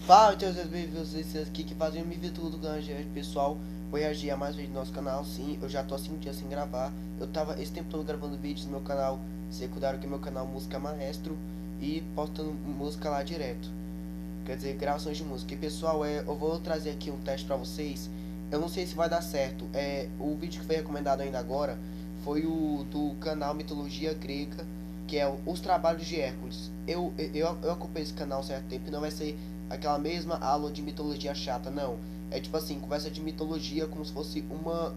Fala, então, vocês aqui que fazem me ver tudo, pessoal. Vou reagir a mais vídeo do nosso canal. Sim, eu já tô há 5 dias sem gravar. Eu tava esse tempo todo gravando vídeos no meu canal secundário, que é meu canal Música Maestro, e postando música lá direto. Quer dizer, gravações de música. E pessoal, eu vou trazer aqui um teste pra vocês. Eu não sei se vai dar certo. O vídeo que foi recomendado ainda agora foi o do canal Mitologia Grega, que é os trabalhos de Hércules. Eu acompanhei esse canal há um certo tempo e não vai ser aquela mesma aula de mitologia chata, não. É tipo assim, conversa de mitologia como se fosse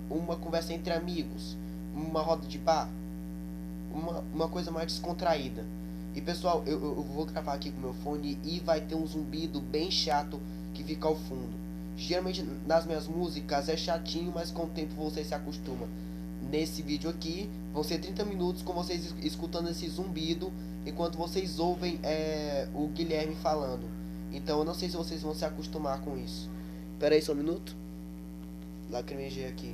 uma conversa entre amigos, uma roda de bar, uma coisa mais descontraída. E pessoal, eu vou gravar aqui com meu fone e vai ter um zumbido bem chato que fica ao fundo. Geralmente nas minhas músicas é chatinho, mas com o tempo você se acostuma. Nesse vídeo aqui vão ser 30 minutos com vocês escutando esse zumbido enquanto vocês ouvem o Guilherme falando. Então eu não sei se vocês vão se acostumar com isso. Pera aí só um minuto. Lacrimejei aqui.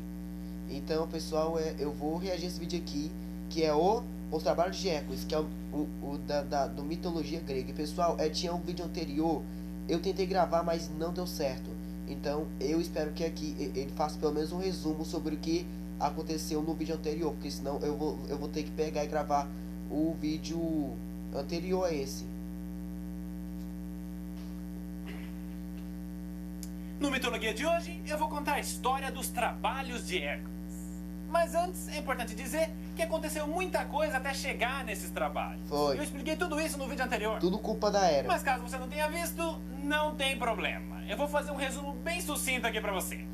Então pessoal, eu vou reagir a esse vídeo aqui, que é os trabalhos de Hércules, que é do mitologia grega. E pessoal, tinha um vídeo anterior, eu tentei gravar, mas não deu certo. Então eu espero que aqui ele faça pelo menos um resumo sobre o que aconteceu no vídeo anterior, porque senão eu vou ter que pegar e gravar o vídeo anterior a esse. No Mitologia de hoje, eu vou contar a história dos trabalhos de Hércules. Mas antes, é importante dizer que aconteceu muita coisa até chegar nesses trabalhos. Foi. Eu expliquei tudo isso no vídeo anterior. Tudo culpa da Hera. Mas caso você não tenha visto, não tem problema. Eu vou fazer um resumo bem sucinto aqui pra você.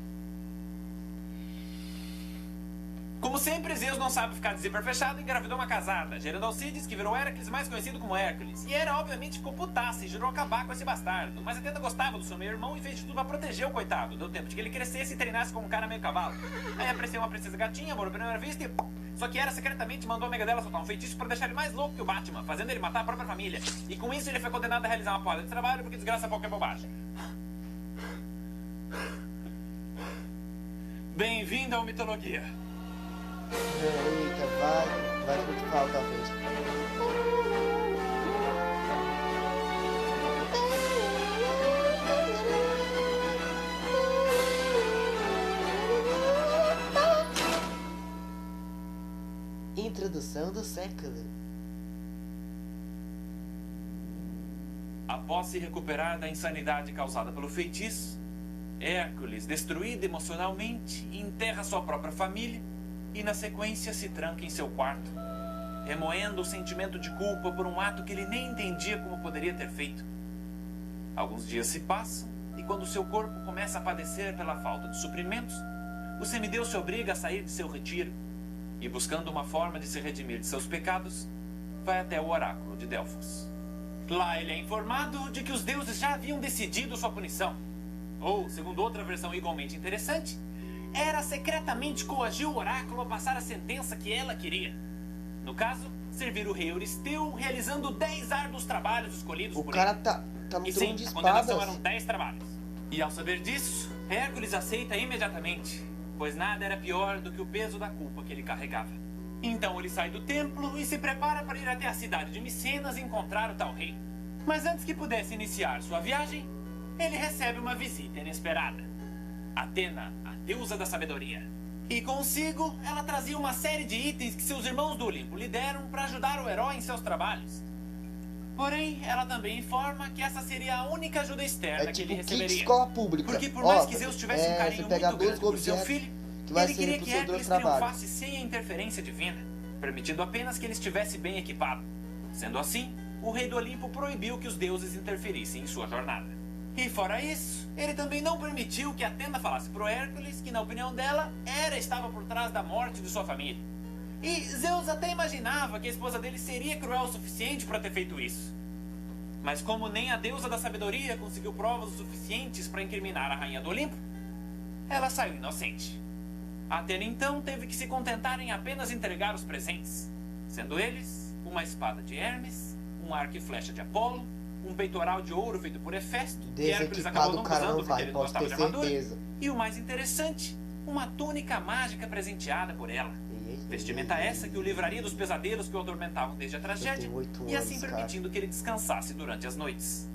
Como sempre, Zeus não sabe ficar de zíper fechado e engravidou uma casada, gerando Alcides, que virou Hércules, mais conhecido como Hércules. E Hera, obviamente, ficou putaça e jurou acabar com esse bastardo. Mas Atena gostava do seu meio-irmão e fez de tudo pra proteger o coitado. Deu tempo de que ele crescesse e treinasse como um cara meio cavalo. Aí apareceu uma princesa gatinha, amor à primeira vista e... Só que Hera secretamente mandou a amiga dela soltar um feitiço pra deixar ele mais louco que o Batman, fazendo ele matar a própria família. E com isso ele foi condenado a realizar uma porrada de trabalho porque desgraça qualquer bobagem. Bem-vindo ao Mitologia. Eita, vai muito falta talvez. Introdução do século. Após se recuperar da insanidade causada pelo feitiço, Hércules, destruído emocionalmente, enterra sua própria família e, na sequência, se tranca em seu quarto, remoendo o sentimento de culpa por um ato que ele nem entendia como poderia ter feito. Alguns dias se passam e, quando seu corpo começa a padecer pela falta de suprimentos, o semideus se obriga a sair de seu retiro e, buscando uma forma de se redimir de seus pecados, vai até o oráculo de Delfos. Lá ele é informado de que os deuses já haviam decidido sua punição. Ou, segundo outra versão igualmente interessante, Hera secretamente coagiu o oráculo a passar a sentença que ela queria. No caso, servir o rei Euristeu realizando 10 árduos trabalhos escolhidos por ele. O cara tá no E trono sim, de a condenação espadas. eram 10 trabalhos. E ao saber disso, Hércules aceita imediatamente, pois nada era pior do que o peso da culpa que ele carregava. Então ele sai do templo e se prepara para ir até a cidade de Micenas e encontrar o tal rei. Mas antes que pudesse iniciar sua viagem, ele recebe uma visita inesperada. Atena, a deusa da sabedoria. E consigo, ela trazia uma série de itens que seus irmãos do Olimpo lhe deram para ajudar o herói em seus trabalhos. Porém, ela também informa que essa seria a única ajuda externa que ele Tipo kit receberia. escola pública. Porque por mais que Zeus tivesse um carinho você pega muito grande por seu objetos filho, que vai ele ser queria pro que seu dois Hércules trabalhos. triunfasse sem a interferência divina, permitindo apenas que ele estivesse bem equipado. Sendo assim, o rei do Olimpo proibiu que os deuses interferissem em sua jornada. E fora isso, ele também não permitiu que Atena falasse pro Hércules que, na opinião dela, Hera estava por trás da morte de sua família. E Zeus até imaginava que a esposa dele seria cruel o suficiente para ter feito isso. Mas como nem a deusa da sabedoria conseguiu provas o suficientes para incriminar a rainha do Olimpo, ela saiu inocente. Atena então teve que se contentar em apenas entregar os presentes, sendo eles uma espada de Hermes, um arco e flecha de Apolo, um peitoral de ouro feito por Hefesto, que Hércules acabou Desequipado não o cara usando não porque vai, ele não posso gostava ter de armadura. certeza. E o mais interessante, uma túnica mágica presenteada por ela. Vestimenta essa que o livraria dos pesadelos que o atormentavam desde a tragédia, tenho 8 e assim anos, permitindo que ele descansasse durante as noites.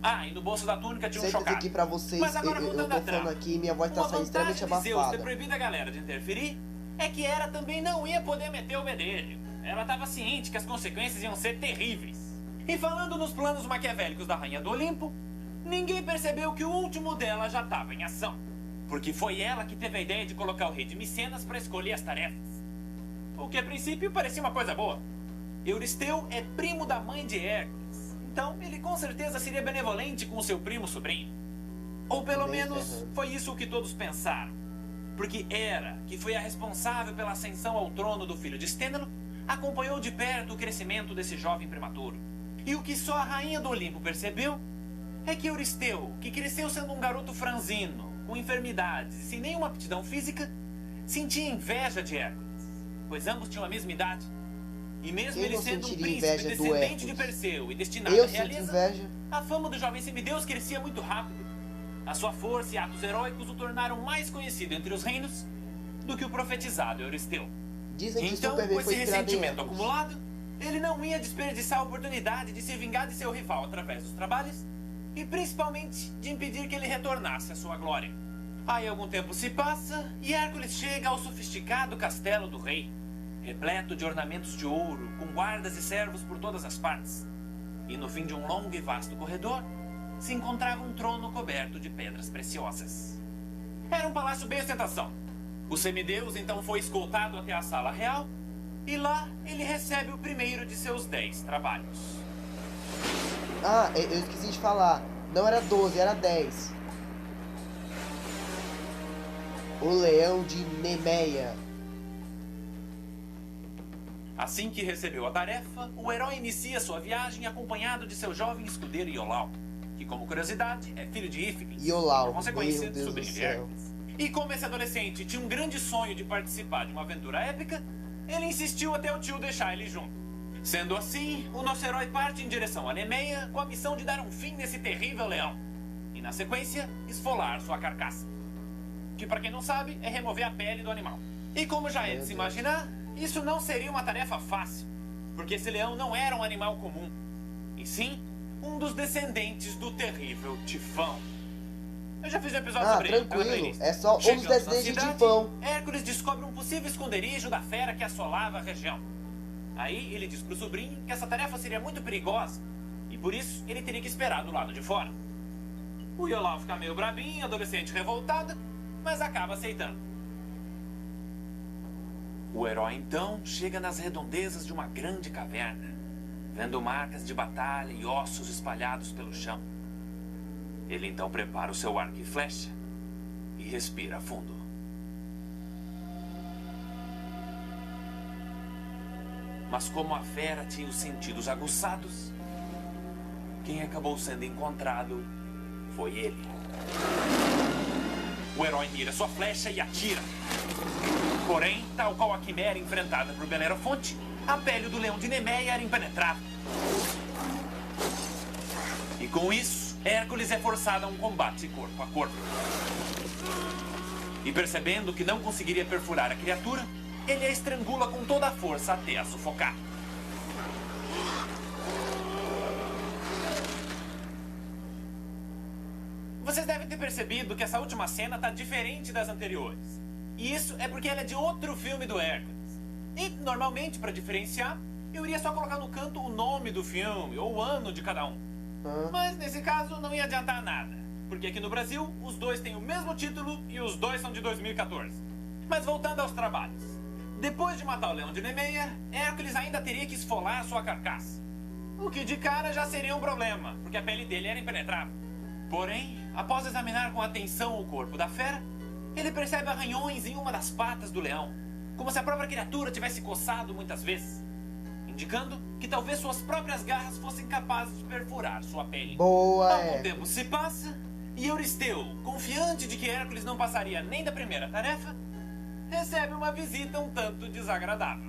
Ah, e no bolso da túnica tinha um Certeza chocalho. aqui pra vocês, Mas agora eu voltando tô à trama. falando aqui e minha voz tá Uma saindo vantagem extremamente de Zeus ter abafada. proibido a galera de interferir é que Hera também não ia poder meter o bedelho. Ela estava ciente que as consequências iam ser terríveis. E falando nos planos maquiavélicos da Rainha do Olimpo, ninguém percebeu que o último dela já estava em ação. Porque foi ela que teve a ideia de colocar o rei de Micenas para escolher as tarefas. O que a princípio parecia uma coisa boa. Euristeu é primo da mãe de Hércules, então ele com certeza seria benevolente com o seu primo sobrinho. Ou pelo menos foi isso o que todos pensaram. Porque Hera, que foi a responsável pela ascensão ao trono do filho de Stênelo, acompanhou de perto o crescimento desse jovem prematuro. E o que só a Rainha do Olimpo percebeu é que Euristeu, que cresceu sendo um garoto franzino, com enfermidades e sem nenhuma aptidão física, sentia inveja de Hércules, pois ambos tinham a mesma idade. E mesmo ele sendo um príncipe descendente de Perseu e destinado à realeza, a fama do jovem semideus crescia muito rápido. A sua força e atos heróicos o tornaram mais conhecido entre os reinos do que o profetizado Euristeu. Então, com esse ressentimento acumulado, ele não ia desperdiçar a oportunidade de se vingar de seu rival através dos trabalhos e principalmente de impedir que ele retornasse à sua glória. Aí algum tempo se passa e Hércules chega ao sofisticado castelo do rei, repleto de ornamentos de ouro, com guardas e servos por todas as partes. E no fim de um longo e vasto corredor, se encontrava um trono coberto de pedras preciosas. Era um palácio bem ostentação. O semideus então foi escoltado até a sala real e lá ele recebe o primeiro de seus 10 trabalhos. Ah, eu esqueci de falar. Não era 12, era 10. O leão de Nemeia. Assim que recebeu a tarefa, o herói inicia sua viagem acompanhado de seu jovem escudeiro Iolau, que, como curiosidade, é filho de Íficles, por consequência, sobrinho de Hércules. E como esse adolescente tinha um grande sonho de participar de uma aventura épica, ele insistiu até o tio deixar ele junto. Sendo assim, o nosso herói parte em direção a Nemeia com a missão de dar um fim nesse terrível leão. E, na sequência, esfolar sua carcaça. Que, para quem não sabe, é remover a pele do animal. E como já é de se imaginar, isso não seria uma tarefa fácil. Porque esse leão não era um animal comum. E sim, um dos descendentes do terrível Tifão. Eu já fiz um episódio sobre ele. Tranquilo, é só um dos descendentes de Tifão. Hércules descobre um possível esconderijo da fera que assolava a região. Aí ele diz pro sobrinho que essa tarefa seria muito perigosa e por isso ele teria que esperar do lado de fora. O Iolau fica meio brabinho, adolescente revoltado, mas acaba aceitando. O herói então chega nas redondezas de uma grande caverna, vendo marcas de batalha e ossos espalhados pelo chão. Ele então prepara o seu arco e flecha e respira fundo. Mas como a fera tinha os sentidos aguçados, quem acabou sendo encontrado foi ele. O herói mira sua flecha e atira. Porém, tal qual a quimera enfrentada por Belerofonte, a pele do leão de Nemeia era impenetrável. E com isso, Hércules é forçado a um combate corpo a corpo. E percebendo que não conseguiria perfurar a criatura, ele a estrangula com toda a força até a sufocar. Vocês devem ter percebido que essa última cena está diferente das anteriores. E isso é porque ela é de outro filme do Hércules. E, normalmente, para diferenciar, eu iria só colocar no canto o nome do filme ou o ano de cada um. Mas, nesse caso, não ia adiantar nada. Porque aqui no Brasil, os dois têm o mesmo título e os dois são de 2014. Mas voltando aos trabalhos. Depois de matar o leão de Nemeia, Hércules ainda teria que esfolar sua carcaça. O que de cara já seria um problema, porque a pele dele era impenetrável. Porém, após examinar com atenção o corpo da fera, ele percebe arranhões em uma das patas do leão, como se a própria criatura tivesse coçado muitas vezes, indicando que talvez suas próprias garras fossem capazes de perfurar sua pele. Algum tempo se passa, e Euristeu, confiante de que Hércules não passaria nem da primeira tarefa, recebe uma visita um tanto desagradável.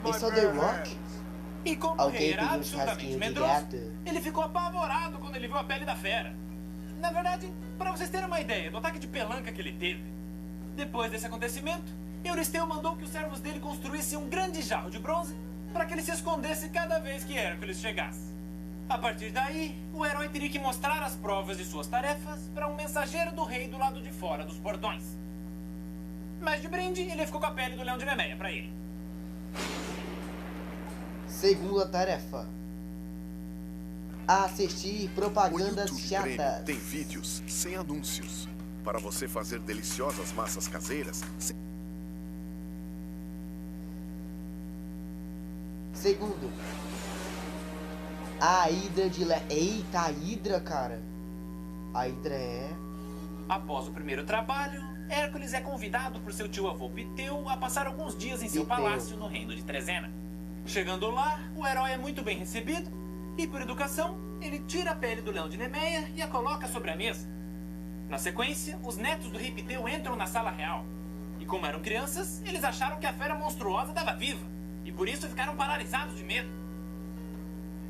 It's on The Rock? E como o rei era absolutamente medroso, ele ficou apavorado quando ele viu a pele da fera. Na verdade, para vocês terem uma ideia do ataque de pelanca que ele teve, depois desse acontecimento, Euristeu mandou que os servos dele construíssem um grande jarro de bronze para que ele se escondesse cada vez que Hércules chegasse. A partir daí, o herói teria que mostrar as provas de suas tarefas para um mensageiro do rei do lado de fora dos portões. Mas de brinde, ele ficou com a pele do leão de Nemeia para ele. Segunda tarefa: assistir propagandas O YouTube chatas. Premium tem vídeos sem anúncios para você fazer deliciosas massas caseiras. Segundo, a Hidra de Eita, a Hidra, cara. A Hidra é... Após o primeiro trabalho, Hércules é convidado por seu tio-avô Piteu a passar alguns dias em seu Piteu. palácio no reino de Trezena. Chegando lá, o herói é muito bem recebido e, por educação, ele tira a pele do leão de Nemeia e a coloca sobre a mesa. Na sequência, os netos do rei Piteu entram na sala real. E como eram crianças, eles acharam que a fera monstruosa estava viva. E por isso ficaram paralisados de medo.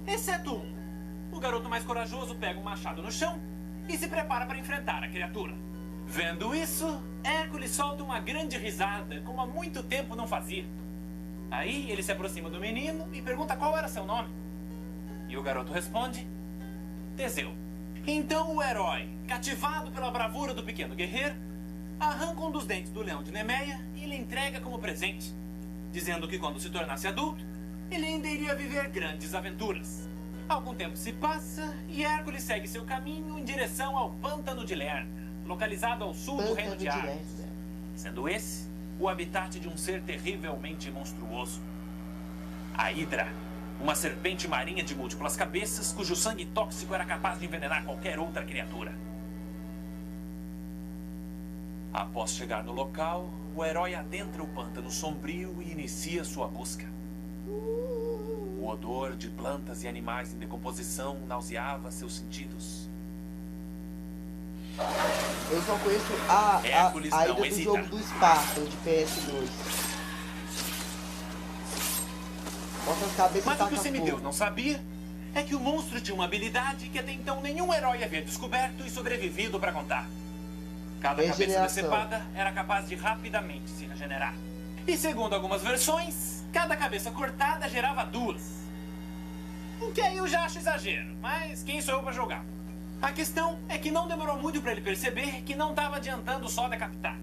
Exceto um. O garoto mais corajoso pega um machado no chão e se prepara para enfrentar a criatura. Vendo isso, Hércules solta uma grande risada, como há muito tempo não fazia. Aí ele se aproxima do menino e pergunta qual era seu nome. E o garoto responde: Teseu. Então o herói, cativado pela bravura do pequeno guerreiro, arranca um dos dentes do leão de Nemeia e lhe entrega como presente, dizendo que quando se tornasse adulto, ele ainda iria viver grandes aventuras. Algum tempo se passa e Hércules segue seu caminho em direção ao Pântano de Lerna, localizado ao sul do reino de Hades, sendo esse o habitat de um ser terrivelmente monstruoso. A Hidra, uma serpente marinha de múltiplas cabeças, cujo sangue tóxico era capaz de envenenar qualquer outra criatura. Após chegar no local, o herói adentra o pântano sombrio e inicia sua busca. O odor de plantas e animais em decomposição nauseava seus sentidos. Eu só conheço a Hércules não Hidra do hesita. jogo do Esparta, de PS2. Mostra as cabeças e Mas o que taca o semideus fogo. não sabia é que o monstro tinha uma habilidade que até então nenhum herói havia descoberto e sobrevivido para contar. Cada cabeça Regeneração. decepada era capaz de rapidamente se regenerar. E segundo algumas versões, cada cabeça cortada gerava duas. O que aí eu já acho exagero, mas quem sou eu para julgar? A questão é que não demorou muito para ele perceber que não estava adiantando só decapitar.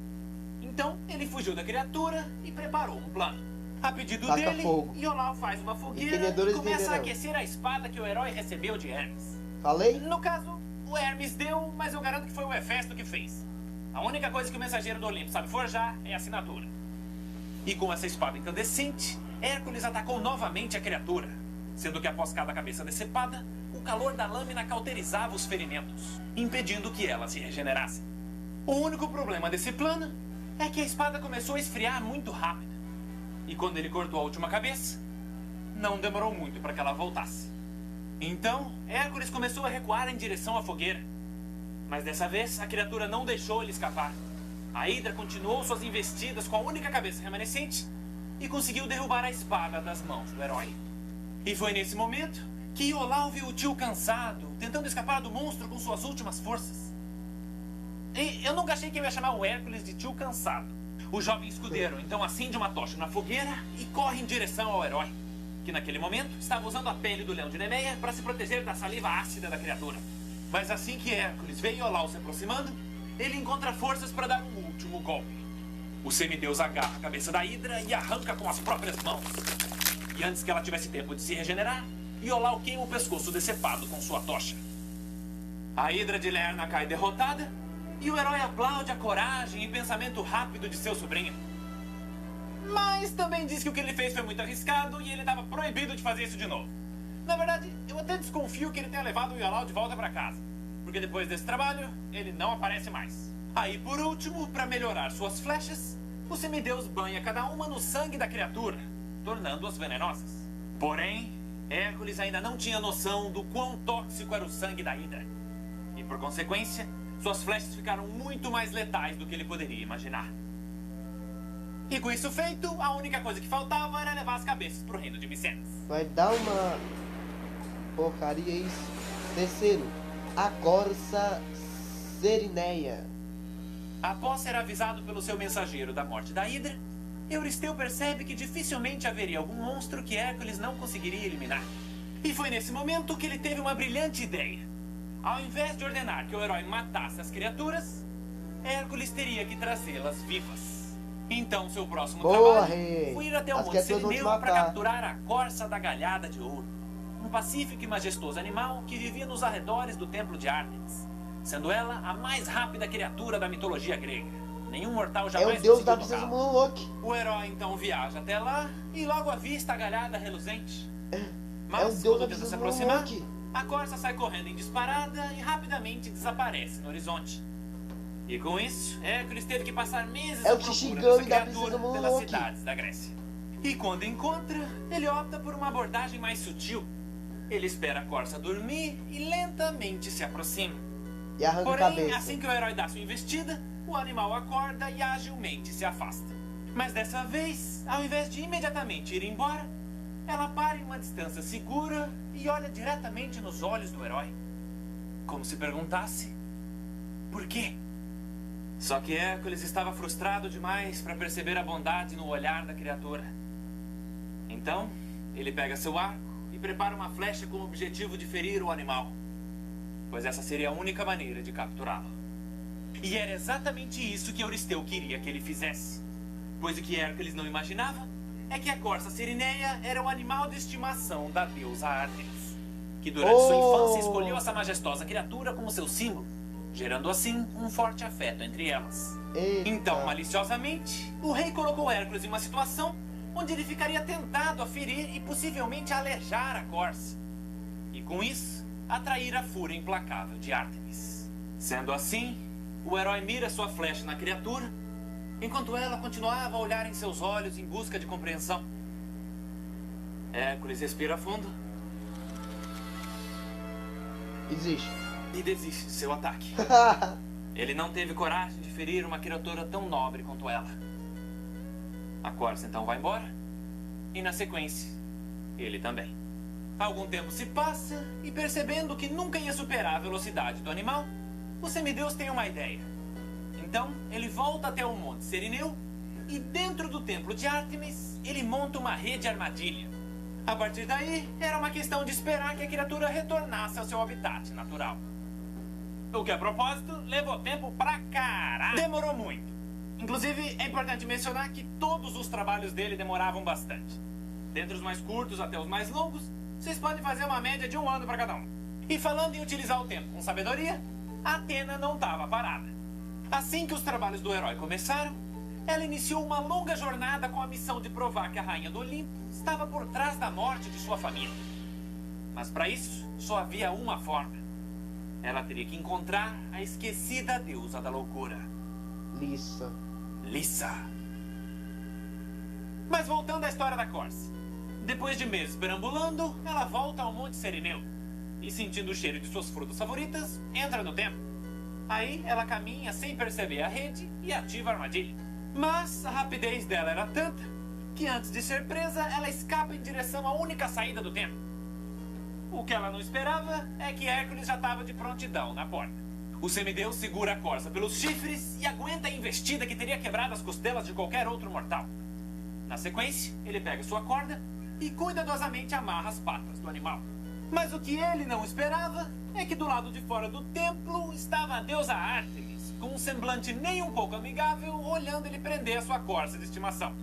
Então ele fugiu da criatura e preparou um plano. A pedido Taca dele, fogo. Iolau faz uma fogueira Entendedores e começa a entenderão. aquecer a espada que o herói recebeu de Hermes. Falei? No caso, o Hermes deu, mas eu garanto que foi o Hefesto que fez. A única coisa que o mensageiro do Olimpo sabe forjar é a assinatura. E com essa espada incandescente, Hércules atacou novamente a criatura, sendo que após cada cabeça decepada, o calor da lâmina cauterizava os ferimentos, impedindo que ela se regenerasse. O único problema desse plano é que a espada começou a esfriar muito rápido. E quando ele cortou a última cabeça, não demorou muito para que ela voltasse. Então, Hércules começou a recuar em direção à fogueira. Mas dessa vez, a criatura não deixou ele escapar. A Hidra continuou suas investidas com a única cabeça remanescente e conseguiu derrubar a espada das mãos do herói. E foi nesse momento que Iolau viu o tio cansado, tentando escapar do monstro com suas últimas forças. E eu nunca achei que eu ia chamar o Hércules de tio cansado. O jovem escudeiro então acende uma tocha na fogueira e corre em direção ao herói, que naquele momento estava usando a pele do leão de Nemeia para se proteger da saliva ácida da criatura. Mas assim que Hércules vê Iolau se aproximando, ele encontra forças para dar um último golpe. O semideus agarra a cabeça da Hidra e arranca com as próprias mãos. E antes que ela tivesse tempo de se regenerar, Iolau queima o pescoço decepado com sua tocha. A Hidra de Lerna cai derrotada e o herói aplaude a coragem e pensamento rápido de seu sobrinho. Mas também diz que o que ele fez foi muito arriscado e ele estava proibido de fazer isso de novo. Na verdade, eu até desconfio que ele tenha levado o Iolau de volta para casa, porque depois desse trabalho, ele não aparece mais. Aí, por último, para melhorar suas flechas, o semideus banha cada uma no sangue da criatura, tornando-as venenosas. Porém, Hércules ainda não tinha noção do quão tóxico era o sangue da Hidra. E, por consequência, suas flechas ficaram muito mais letais do que ele poderia imaginar. E com isso feito, a única coisa que faltava era levar as cabeças para o reino de Micenas. Vai dar uma porcaria isso. Terceiro, a Corça Serineia. Após ser avisado pelo seu mensageiro da morte da Hidra, Euristeu percebe que dificilmente haveria algum monstro que Hércules não conseguiria eliminar. E foi nesse momento que ele teve uma brilhante ideia. Ao invés de ordenar que o herói matasse as criaturas, Hércules teria que trazê-las vivas. Então seu próximo trabalho foi ir até o Monte Selineu para capturar a corça da galhada de ouro, um pacífico e majestoso animal que vivia nos arredores do templo de Ártemis, sendo ela a mais rápida criatura da mitologia grega. Nenhum mortal jamais conseguiu tocá-la. É o deus da princesa Mononoke. O herói então viaja até lá e logo avista a galhada reluzente. Mas quando tenta se aproximar, a corça sai correndo em disparada e rapidamente desaparece no horizonte. E com isso, Hércules teve que passar meses à procura dessa criatura pelas cidades da Grécia. E quando encontra, ele opta por uma abordagem mais sutil. Ele espera a corça dormir e lentamente se aproxima. E arranca a cabeça. Assim que o herói dá sua investida, o animal acorda e agilmente se afasta. Mas dessa vez, ao invés de imediatamente ir embora, ela para em uma distância segura e olha diretamente nos olhos do herói. Como se perguntasse, por quê? Só que Hércules estava frustrado demais para perceber a bondade no olhar da criatura. Então, ele pega seu arco e prepara uma flecha com o objetivo de ferir o animal, pois essa seria a única maneira de capturá-lo. E era exatamente isso que Euristeu queria que ele fizesse, pois o que Hércules não imaginava é que a corça Cirineia era o animal de estimação da deusa Ártemis, que durante sua infância escolheu essa majestosa criatura como seu símbolo, gerando assim um forte afeto entre elas. Eita. Então, maliciosamente, o rei colocou Hércules em uma situação onde ele ficaria tentado a ferir e possivelmente alejar a corça, e com isso, atrair a fúria implacável de Ártemis. Sendo assim, o herói mira sua flecha na criatura, enquanto ela continuava a olhar em seus olhos em busca de compreensão. Hércules respira fundo e desiste de seu ataque. Ele não teve coragem de ferir uma criatura tão nobre quanto ela. A corça então vai embora, e na sequência, ele também. Algum tempo se passa, e percebendo que nunca ia superar a velocidade do animal, o semideus tem uma ideia. Então, ele volta até o Monte Selineu, e dentro do templo de Ártemis, ele monta uma rede armadilha. A partir daí, era uma questão de esperar que a criatura retornasse ao seu habitat natural. O que, a propósito, levou tempo pra caralho. Demorou muito. Inclusive, é importante mencionar que todos os trabalhos dele demoravam bastante. Dentre os mais curtos até os mais longos, vocês podem fazer uma média de 1 ano para cada um. E falando em utilizar o tempo com sabedoria, Atena não estava parada. Assim que os trabalhos do herói começaram, ela iniciou uma longa jornada com a missão de provar que a rainha do Olimpo estava por trás da morte de sua família. Mas para isso, só havia uma forma. Ela teria que encontrar a esquecida deusa da loucura. Lissa. Mas voltando à história da corça. Depois de meses perambulando, ela volta ao Monte Selineu. E sentindo o cheiro de suas frutas favoritas, entra no templo. Aí ela caminha sem perceber a rede e ativa a armadilha. Mas a rapidez dela era tanta que antes de ser presa, ela escapa em direção à única saída do templo. O que ela não esperava é que Hércules já estava de prontidão na porta. O semideus segura a corça pelos chifres e aguenta a investida que teria quebrado as costelas de qualquer outro mortal. Na sequência, ele pega sua corda e cuidadosamente amarra as patas do animal. Mas o que ele não esperava é que do lado de fora do templo estava a deusa Ártemis, com um semblante nem um pouco amigável, olhando ele prender a sua corça de estimação.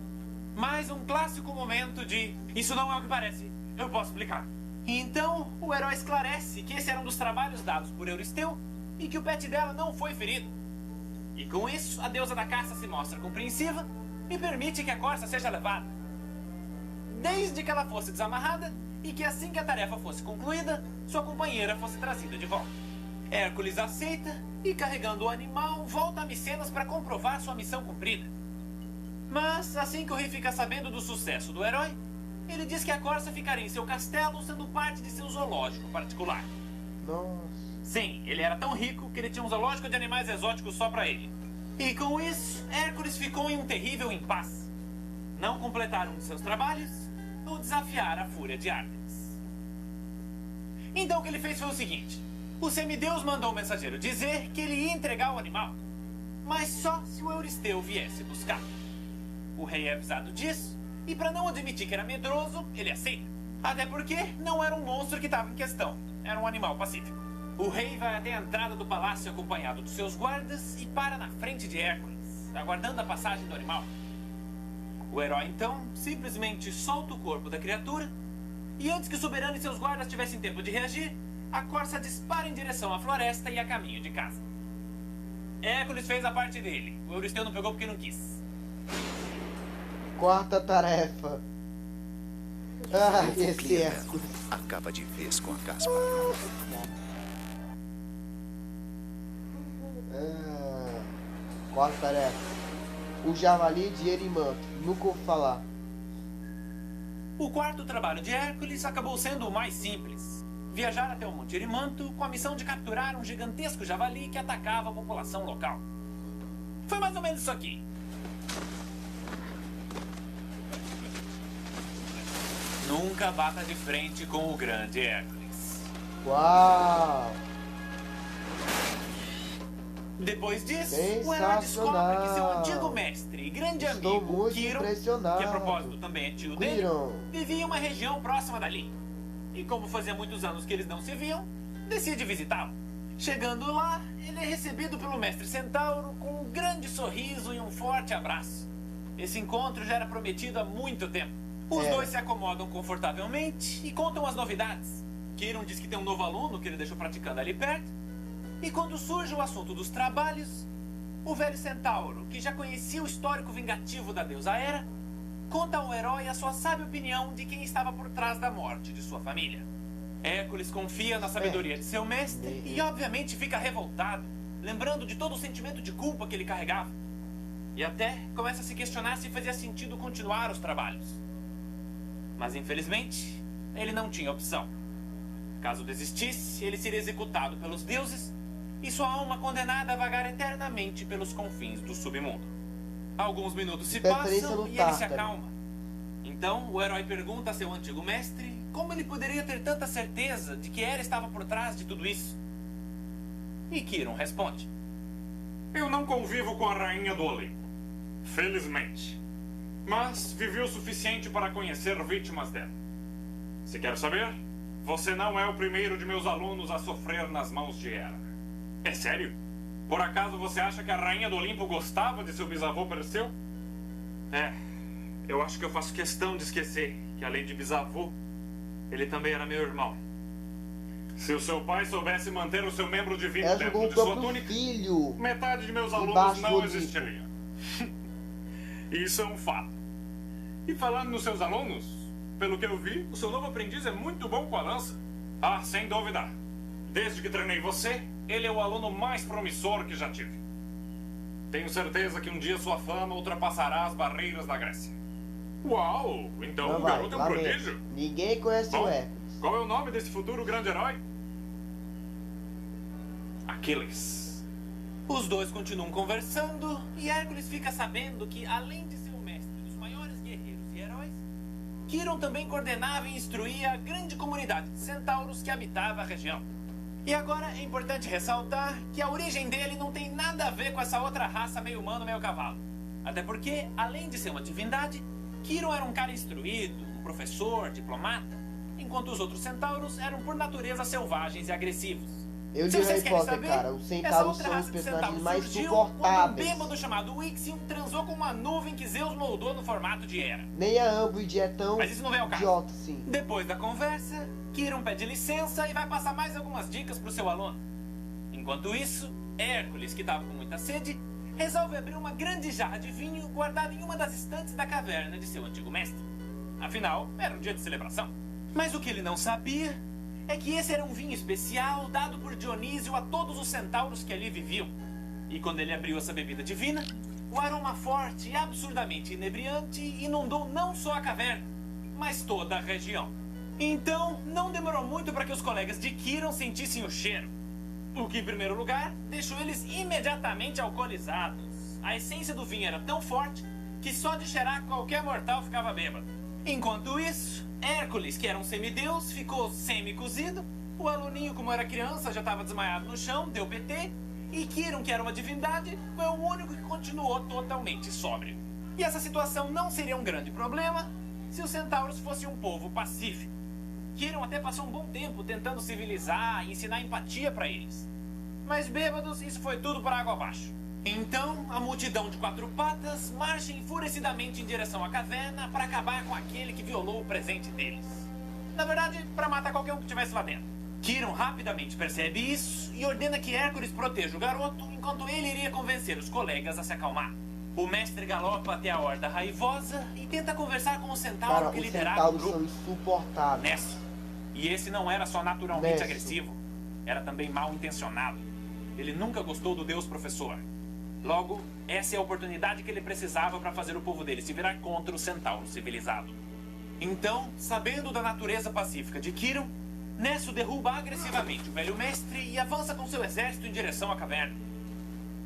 Mais um clássico momento de "isso não é o que parece, eu posso explicar". E então, o herói esclarece que esse era um dos trabalhos dados por Euristeu e que o pet dela não foi ferido. E com isso, a deusa da caça se mostra compreensiva e permite que a corça seja levada. Desde que ela fosse desamarrada e que assim que a tarefa fosse concluída, sua companheira fosse trazida de volta. Hércules aceita e, carregando o animal, volta a Micenas para comprovar sua missão cumprida. Mas, assim que o rei fica sabendo do sucesso do herói, ele diz que a corça ficaria em seu castelo, sendo parte de seu zoológico particular. Nossa. Sim, ele era tão rico que ele tinha um zoológico de animais exóticos só pra ele. E com isso, Hércules ficou em um terrível impasse. Não completar um de seus trabalhos ou desafiar a fúria de Ártemis. Então o que ele fez foi o seguinte. O semideus mandou o mensageiro dizer que ele ia entregar o animal, mas só se o Euristeu viesse buscar. O rei é avisado disso, e para não admitir que era medroso, ele aceita. Até porque não era um monstro que estava em questão, era um animal pacífico. O rei vai até a entrada do palácio acompanhado dos seus guardas e para na frente de Hércules, aguardando a passagem do animal. O herói, então, simplesmente solta o corpo da criatura e antes que o soberano e seus guardas tivessem tempo de reagir, a corça dispara em direção à floresta e a caminho de casa. Hércules fez a parte dele. O Euristeu não pegou porque não quis. Quarta tarefa. Ah, esse é. Acaba de vez com a caspa. Quarta tarefa. O javali de Erimanto. Nunca ouvi falar. O quarto trabalho de Hércules acabou sendo o mais simples. Viajar até o Monte Erimanto com a missão de capturar um gigantesco javali que atacava a população local. Foi mais ou menos isso aqui. Nunca bata de frente com o grande Hércules. Uau! Depois disso, o herói descobre que seu antigo mestre e grande amigo, Quiron, que a propósito também é tio dele, vivia em uma região próxima dali. E como fazia muitos anos que eles não se viam, decide visitá-lo. Chegando lá, ele é recebido pelo mestre Centauro com um grande sorriso e um forte abraço. Esse encontro já era prometido há muito tempo. Os dois se acomodam confortavelmente e contam as novidades. Quiron diz que tem um novo aluno que ele deixou praticando ali perto. E quando surge o assunto dos trabalhos, o velho Centauro, que já conhecia o histórico vingativo da deusa Hera, conta ao herói a sua sábia opinião de quem estava por trás da morte de sua família. Hércules confia na sabedoria de seu mestre e obviamente fica revoltado, lembrando de todo o sentimento de culpa que ele carregava. E até começa a se questionar se fazia sentido continuar os trabalhos. Mas infelizmente, ele não tinha opção. Caso desistisse, ele seria executado pelos deuses e sua alma condenada a vagar eternamente pelos confins do submundo. Alguns minutos se passam e ele se acalma. Então, o herói pergunta a seu antigo mestre como ele poderia ter tanta certeza de que Hera estava por trás de tudo isso. E Quiron responde: Eu não convivo com a rainha do Olimpo, felizmente. Mas vivi o suficiente para conhecer vítimas dela. Se quer saber, você não é o primeiro de meus alunos a sofrer nas mãos de Hera. É sério? Por acaso você acha que a rainha do Olimpo gostava de seu bisavô Perseu? Eu acho que eu faço questão de esquecer que, além de bisavô, ele também era meu irmão. Se o seu pai soubesse manter o seu membro divino dentro de sua túnica, metade de meus alunos não existiriam. Isso é um fato. E falando nos seus alunos, pelo que eu vi, o seu novo aprendiz é muito bom com a lança. Ah, sem dúvida. Desde que treinei você, ele é o aluno mais promissor que já tive. Tenho certeza que um dia sua fama ultrapassará as barreiras da Grécia. Uau! Então o garoto é um prodígio? Ninguém conhece o Hércules. Qual é o nome desse futuro grande herói? Aquiles. Os dois continuam conversando e Hércules fica sabendo que, além de ser o mestre dos maiores guerreiros e heróis, Quiron também coordenava e instruía a grande comunidade de centauros que habitava a região. E agora é importante ressaltar que a origem dele não tem nada a ver com essa outra raça meio humano, meio cavalo. Até porque, além de ser uma divindade, Quiron era um cara instruído, um professor, diplomata, enquanto os outros centauros eram por natureza selvagens e agressivos. Eu digo Harry Potter, cara, os centauros são os personagens mais suportáveis. Um bêbado chamado Ixion transou com uma nuvem que Zeus moldou no formato de Hera. Nem a Ambrid é tão idiota assim. Depois da conversa, Quiron pede licença e vai passar mais algumas dicas pro seu aluno. Enquanto isso, Hércules, que estava com muita sede, resolve abrir uma grande jarra de vinho guardada em uma das estantes da caverna de seu antigo mestre. Afinal, era um dia de celebração. Mas o que ele não sabia é que esse era um vinho especial dado por Dionísio a todos os centauros que ali viviam. E quando ele abriu essa bebida divina, o aroma forte e absurdamente inebriante inundou não só a caverna, mas toda a região. Então, não demorou muito para que os colegas de Quiron sentissem o cheiro. O que, em primeiro lugar, deixou eles imediatamente alcoolizados. A essência do vinho era tão forte que só de cheirar qualquer mortal ficava bêbado. Enquanto isso, Hércules, que era um semideus, ficou semi-cozido. O aluninho, como era criança, já estava desmaiado no chão, deu PT. E Quiron, que era uma divindade, foi o único que continuou totalmente sóbrio. E essa situação não seria um grande problema se os centauros fossem um povo pacífico. Quirón até passou um bom tempo tentando civilizar e ensinar empatia para eles. Mas bêbados, isso foi tudo para água abaixo. Então, a multidão de 4 patas marcha enfurecidamente em direção à caverna para acabar com aquele que violou o presente deles. Na verdade, para matar qualquer um que estivesse lá dentro. Quirón rapidamente percebe isso e ordena que Hércules proteja o garoto, enquanto ele iria convencer os colegas a se acalmar. O mestre galopa até a horda raivosa e tenta conversar com o centauro que liderava o grupo. Os centauros são insuportáveis. Nesso. E esse não era só naturalmente agressivo, era também mal intencionado. Ele nunca gostou do deus professor. Logo, essa é a oportunidade que ele precisava para fazer o povo dele se virar contra o centauro civilizado. Então, sabendo da natureza pacífica de Quirón, Nesso derruba agressivamente o velho mestre e avança com seu exército em direção à caverna.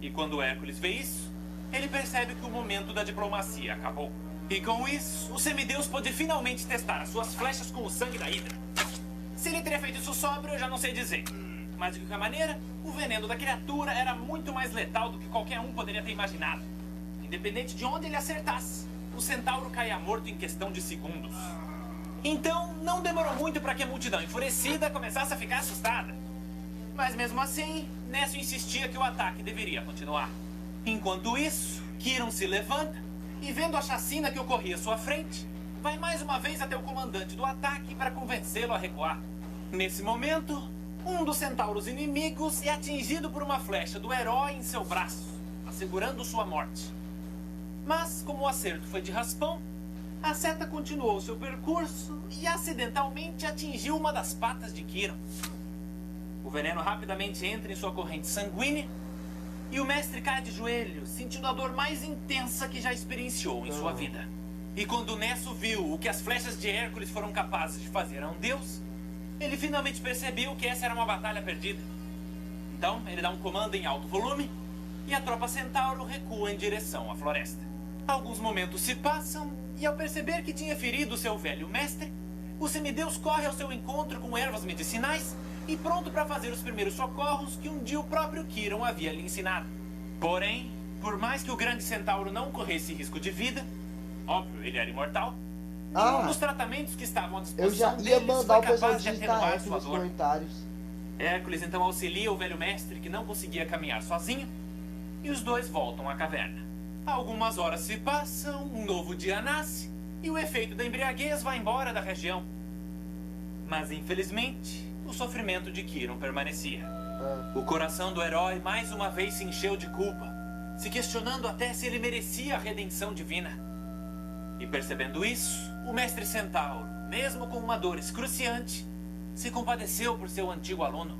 E quando Hércules vê isso, ele percebe que o momento da diplomacia acabou. E com isso, o semideus pôde finalmente testar as suas flechas com o sangue da hidra. Se ele teria feito isso sóbrio, eu já não sei dizer. Mas de qualquer maneira, o veneno da criatura era muito mais letal do que qualquer um poderia ter imaginado. Independente de onde ele acertasse, o centauro caía morto em questão de segundos. Então, não demorou muito para que a multidão enfurecida começasse a ficar assustada. Mas mesmo assim, Nesso insistia que o ataque deveria continuar. Enquanto isso, Quirón se levanta e, vendo a chacina que ocorria à sua frente, vai mais uma vez até o comandante do ataque para convencê-lo a recuar. Nesse momento, um dos centauros inimigos é atingido por uma flecha do herói em seu braço, assegurando sua morte. Mas, como o acerto foi de raspão, a seta continuou seu percurso e acidentalmente atingiu uma das patas de Quirón. O veneno rapidamente entra em sua corrente sanguínea e o mestre cai de joelhos, sentindo a dor mais intensa que já experienciou em sua vida. E quando Nesso viu o que as flechas de Hércules foram capazes de fazer a um deus, ele finalmente percebeu que essa era uma batalha perdida. Então, ele dá um comando em alto volume e a tropa centauro recua em direção à floresta. Alguns momentos se passam e, ao perceber que tinha ferido seu velho mestre, o semideus corre ao seu encontro com ervas medicinais e pronto para fazer os primeiros socorros que um dia o próprio Quirón havia lhe ensinado. Porém, por mais que o grande centauro não corresse risco de vida, óbvio, ele era imortal, nenhum dos tratamentos que estavam à disposição deles foi capaz de atenuar sua dor. Hércules então auxilia o velho mestre que não conseguia caminhar sozinho e os dois voltam à caverna. Algumas horas se passam, um novo dia nasce e o efeito da embriaguez vai embora da região. Mas infelizmente, o sofrimento de Quirón permanecia. O coração do herói mais uma vez se encheu de culpa, se questionando até se ele merecia a redenção divina. E percebendo isso, o mestre centauro, mesmo com uma dor excruciante, se compadeceu por seu antigo aluno.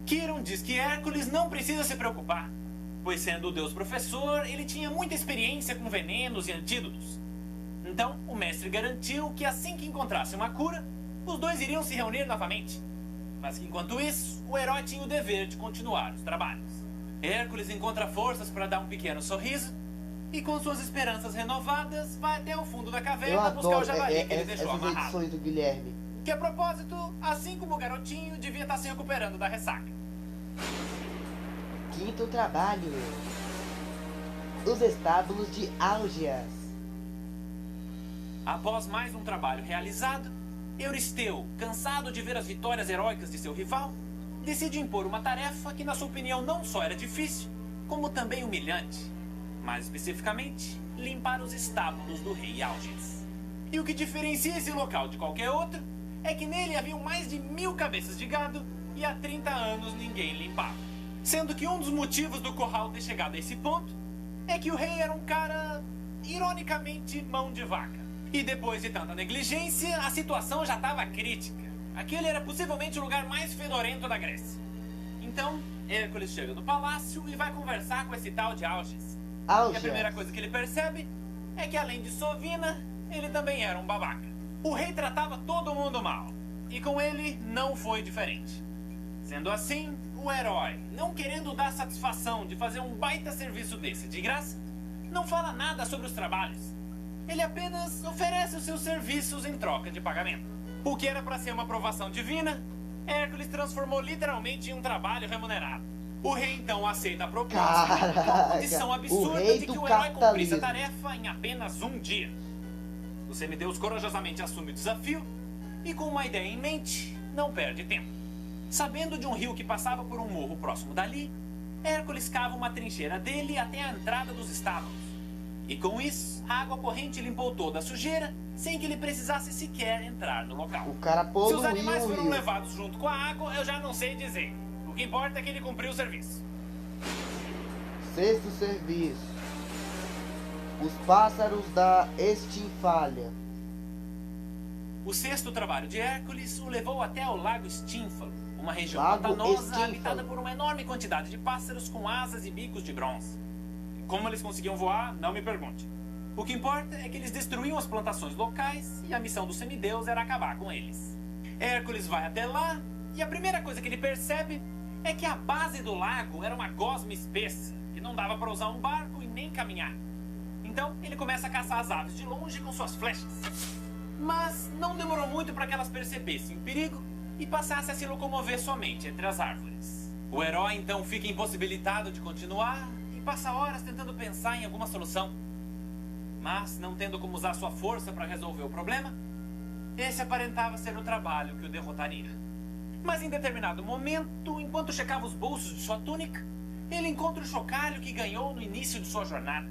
Quirón diz que Hércules não precisa se preocupar, pois sendo o deus professor, ele tinha muita experiência com venenos e antídotos. Então, o mestre garantiu que assim que encontrasse uma cura, os dois iriam se reunir novamente. Mas que enquanto isso, o herói tinha o dever de continuar os trabalhos. Hércules encontra forças para dar um pequeno sorriso e, com suas esperanças renovadas, vai até o fundo da caverna buscar o javali que ele deixou amarrado. Edições do Guilherme. Que, a propósito, assim como o garotinho, devia estar se recuperando da ressaca. Quinto trabalho: os estábulos de Álgias. Após mais um trabalho realizado, Euristeu, cansado de ver as vitórias heróicas de seu rival, decide impor uma tarefa que, na sua opinião, não só era difícil, como também humilhante. Mais especificamente, limpar os estábulos do rei Álgias. E o que diferencia esse local de qualquer outro é que nele haviam mais de 1000 cabeças de gado e há 30 anos ninguém limpava. Sendo que um dos motivos do curral ter chegado a esse ponto é que o rei era um cara, ironicamente, mão de vaca. E depois de tanta negligência, a situação já estava crítica. Aquele era possivelmente o lugar mais fedorento da Grécia. Então, Hércules chega no palácio e vai conversar com esse tal de Álgias. E a primeira coisa que ele percebe é que, além de sovina, ele também era um babaca. O rei tratava todo mundo mal, e com ele não foi diferente. Sendo assim, o herói, não querendo dar satisfação de fazer um baita serviço desse de graça, não fala nada sobre os trabalhos. Ele apenas oferece os seus serviços em troca de pagamento. O que era para ser uma aprovação divina, Hércules transformou literalmente em um trabalho remunerado. O rei então aceita a proposta, Caraca, com a condição absurda de que o herói cumprisse a tarefa em apenas um dia. O semideus corajosamente assume o desafio e, com uma ideia em mente, não perde tempo. Sabendo de um rio que passava por um morro próximo dali, Hércules cava uma trincheira dele até a entrada dos estábulos. E com isso, a água corrente limpou toda a sujeira, sem que ele precisasse sequer entrar no local. O cara poluiu. Se os animais foram levados junto com a água, eu já não sei dizer. O que importa é que ele cumpriu o serviço. Sexto serviço. Os pássaros da Estínfala. O sexto trabalho de Hércules o levou até o Lago Stínfalo, uma região Lago pantanosa Estínfalo. habitada por uma enorme quantidade de pássaros com asas e bicos de bronze. Como eles conseguiam voar, não me pergunte. O que importa é que eles destruíam as plantações locais e a missão do semideus era acabar com eles. Hércules vai até lá e a primeira coisa que ele percebe é que a base do lago era uma gosma espessa, que não dava para usar um barco e nem caminhar. Então ele começa a caçar as aves de longe com suas flechas. Mas não demorou muito para que elas percebessem o perigo e passassem a se locomover somente entre as árvores. O herói então fica impossibilitado de continuar e passa horas tentando pensar em alguma solução. Mas, não tendo como usar sua força para resolver o problema, esse aparentava ser o trabalho que o derrotaria. Mas em determinado momento, enquanto checava os bolsos de sua túnica, ele encontra o chocalho que ganhou no início de sua jornada.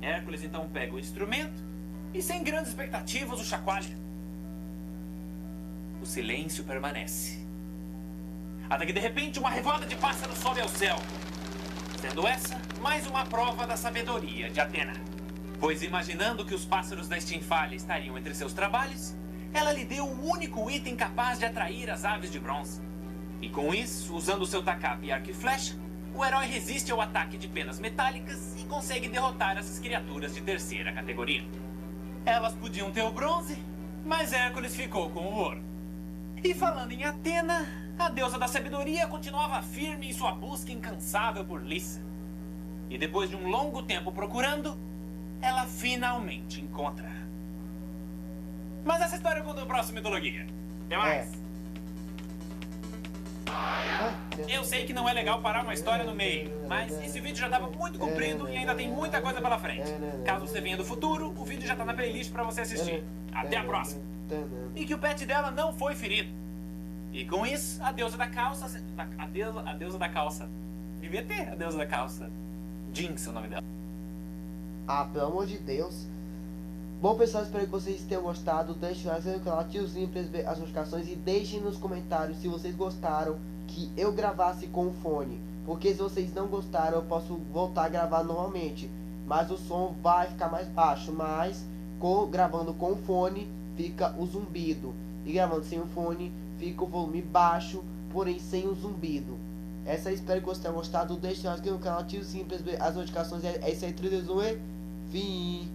Hércules então pega o instrumento e, sem grandes expectativas, o chacoalha. O silêncio permanece. Até que, de repente, uma revoada de pássaros sobe ao céu. Sendo essa mais uma prova da sabedoria de Atena. Pois, imaginando que os pássaros da Estínfala estariam entre seus trabalhos, ela lhe deu o único item capaz de atrair as aves de bronze. E com isso, usando seu tacape e arco e flecha, o herói resiste ao ataque de penas metálicas e consegue derrotar essas criaturas de terceira categoria. Elas podiam ter o bronze, mas Hércules ficou com o ouro. E falando em Atena, a deusa da sabedoria continuava firme em sua busca incansável por Lissa. E depois de um longo tempo procurando, ela finalmente encontra. Mas essa história eu conto no próximo Mitologia. Até mais! Eu sei que não é legal parar uma história no meio, mas esse vídeo já estava muito comprido e ainda tem muita coisa pela frente. Caso você venha do futuro, o vídeo já está na playlist para você assistir. Até a próxima! E que o pet dela não foi ferido. E com isso, a deusa da calça... A deusa da calça... Devia ter a deusa da calça. Jinx é o nome dela. Ah, pelo amor de Deus. Bom, pessoal, espero que vocês tenham gostado. Deixe o like no canal, ative o sininho para receber as notificações e deixem nos comentários se vocês gostaram que eu gravasse com o fone. Porque se vocês não gostaram, eu posso voltar a gravar normalmente, mas o som vai ficar mais baixo. Mas gravando com o fone fica o zumbido, e gravando sem o fone fica o volume baixo, porém sem o zumbido. Essa aí, espero que vocês tenham gostado. Deixe o like no canal, ative o sininho para receber as notificações. É isso aí, 3, 2, 1 e fim.